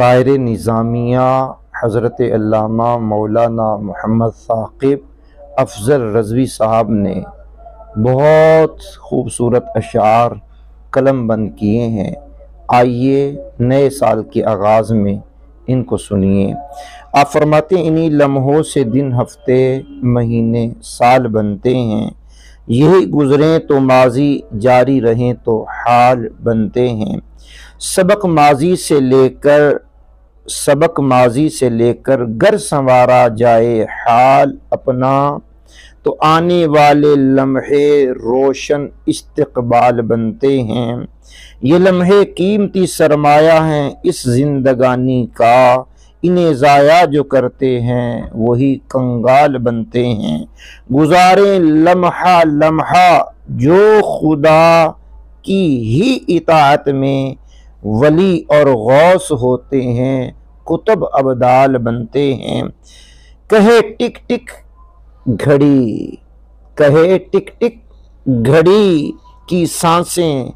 شاعر نظامیہ حضرت علامہ مولانا محمد ثاقب افضل رضوی صاحب نے بہت خوبصورت اشعار قلم بند کیے ہیں۔ آئیے نئے سال کے آغاز میں ان کو سنیے۔ آپ فرماتے ہیں انہی لمحوں سے دن، ہفتے، مہینے، سال بنتے ہیں، یہی گزریں تو ماضی، جاری رہیں تو حال بنتے ہیں۔ سبق ماضی سے لے کر گر سنوارا جائے حال اپنا، تو آنے والے لمحے روشن استقبال بنتے ہیں۔ یہ لمحے قیمتی سرمایہ ہیں اس زندگانی کا، انہیں ضائع جو کرتے ہیں وہی کنگال بنتے ہیں۔ گزاریں لمحہ لمحہ جو خدا کی ہی اطاعت میں، ولی اور غوث ہوتے ہیں قطب ابدال بنتے ہیں۔ کہے ٹک ٹک گھڑی کی سانسیں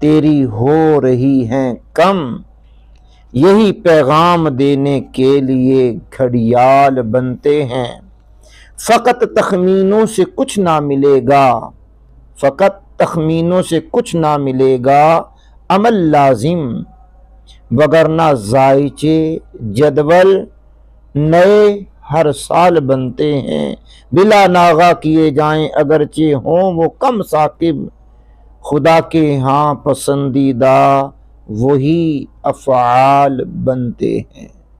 تیری ہو رہی ہیں کم، یہی پیغام دینے کے لیے گھڑیال بنتے ہیں۔ فقط تخمینوں سے کچھ نہ ملے گا عمل لازم، وگرنہ ذائچے جدول نئے ہر سال بنتے ہیں۔ بلا ناغہ کیے جائیں اگرچہ ہوں وہ کم ثاقب، خدا کے ہاں پسندیدہ وہی افعال بنتے ہیں۔